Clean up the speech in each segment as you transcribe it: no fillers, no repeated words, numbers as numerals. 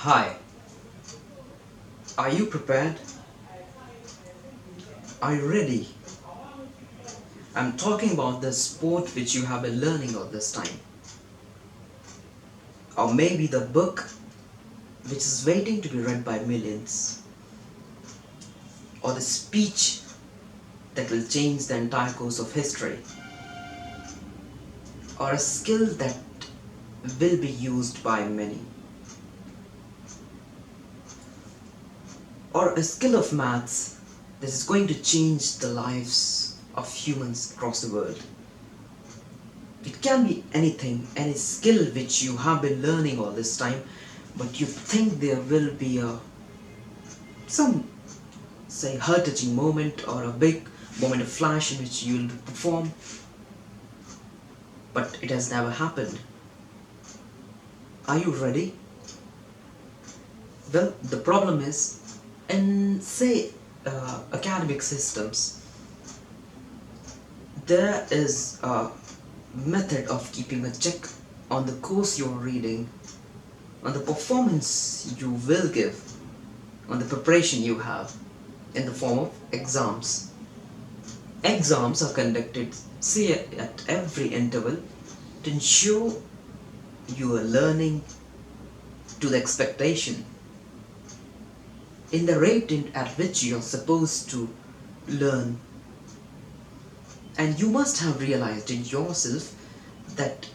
Hi, are you prepared? Are you ready? I'm talking about the sport which you have been learning all this time. Or maybe the book which is waiting to be read by millions. Or the speech that will change the entire course of history. Or a skill that will be used by many. Or a skill of maths that is going to change the lives of humans across the world. It can be anything, any skill which you have been learning all this time, but you think there will be some, say, heart-touching moment or a big moment of flash in which you will perform, but it has never happened. Are you ready? Well, the problem is, in, say, academic systems, there is a method of keeping a check on the course you're reading, on the performance you will give, on the preparation you have in the form of exams. Exams are conducted, say, at every interval to ensure you are learning to the expectation in the rate at which you're supposed to learn. And you must have realized in yourself that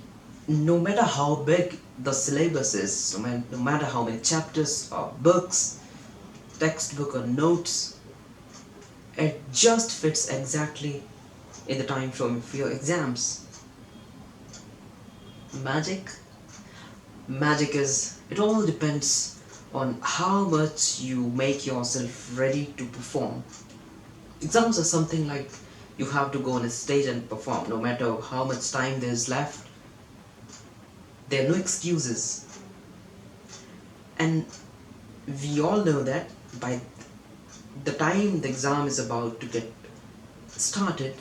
no matter how big the syllabus is, no matter how many chapters or books, textbook or notes, it just fits exactly in the time frame of your exams. Magic? Magic is, it all depends on how much you make yourself ready to perform. Exams are something like you have to go on a stage and perform, no matter how much time there's left. There are no excuses. And we all know that by the time the exam is about to get started,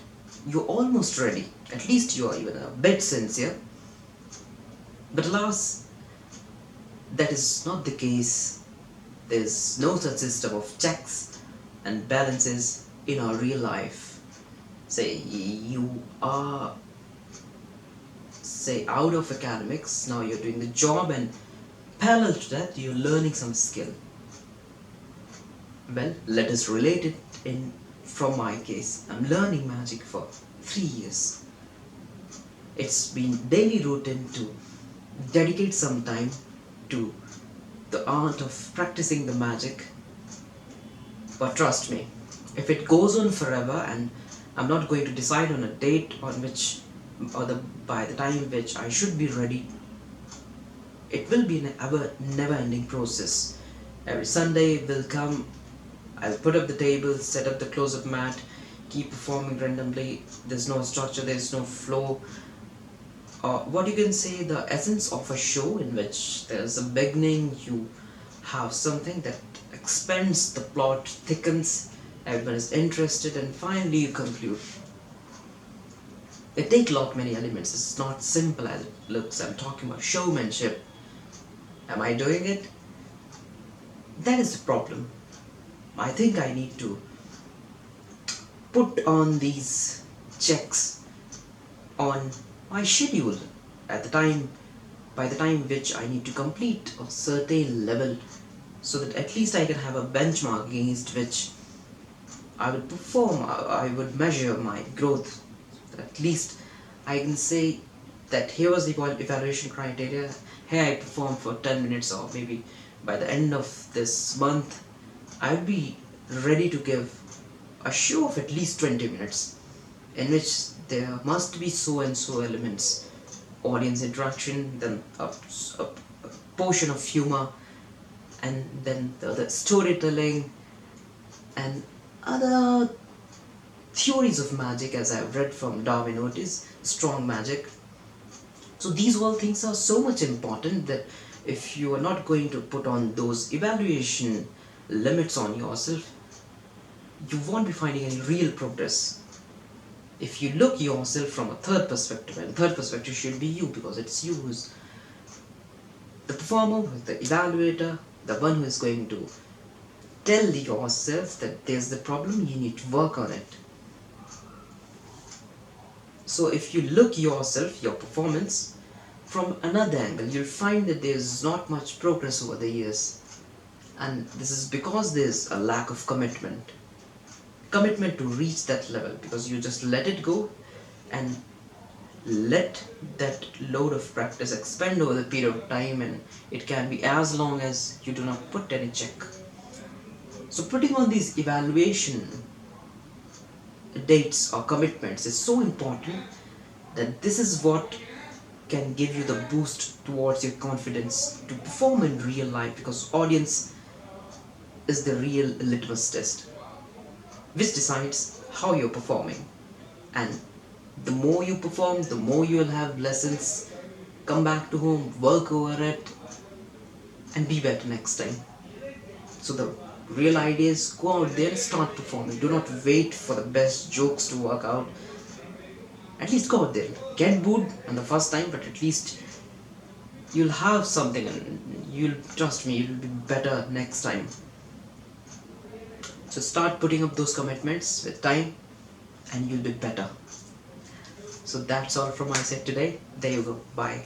you're almost ready. At least you're even a bit sincere. But alas, that is not the case. There's no such system of checks and balances in our real life. Say you are, say, out of academics, now you're doing the job, and parallel to that you're learning some skill. Well, let us relate it in from my case. I'm learning magic for 3 years. It's been daily routine to dedicate some time to the art of practicing the magic. But trust me, if it goes on forever and I'm not going to decide on a date on which, or by the time which I should be ready, it will be an never ending process. Every Sunday will come, I'll put up the table, set up the close-up mat, keep performing randomly. There's no structure, there's no flow. What you can say, the essence of a show in which there's a beginning, you have something that expands, the plot thickens, everyone is interested, and finally you conclude. It takes a lot many elements. It's not simple as it looks. I'm talking about showmanship. Am I doing it? That is the problem. I think I need to put on these checks on my schedule at the time, by the time which I need to complete a certain level, so that at least I can have a benchmark against which I would perform, I would measure my growth. At least I can say that here was the evaluation criteria. Hey, I performed for 10 minutes, or maybe by the end of this month I'd be ready to give a show of at least 20 minutes in which there must be so and so elements: audience interaction, then a portion of humor, and then the storytelling and other theories of magic, as I've read from Darwin Otis, strong magic. So these all things are so much important that if you are not going to put on those evaluation limits on yourself, you won't be finding any real progress. If you look yourself from a third perspective, and third perspective should be you, because it's you who's the performer, who's the evaluator, the one who is going to tell yourself that there's the problem, you need to work on it. So if you look yourself, your performance, from another angle, you'll find that there's not much progress over the years. And this is because there's a lack of commitment. Commitment to reach that level, because you just let it go and let that load of practice expand over the period of time, and it can be as long as you do not put any check. So putting on these evaluation dates or commitments is so important, that this is what can give you the boost towards your confidence to perform in real life, because audience is the real litmus test which decides how you're performing. And the more you perform, the more you'll have lessons, come back to home, work over it, and be better next time. So the real idea is go out there and start performing. Do not wait for the best jokes to work out. At least go out there. Get booed on the first time, but at least you'll have something, and you'll, trust me, you'll be better next time. So start putting up those commitments with time, and you'll be better. So that's all from my side today. There you go. Bye.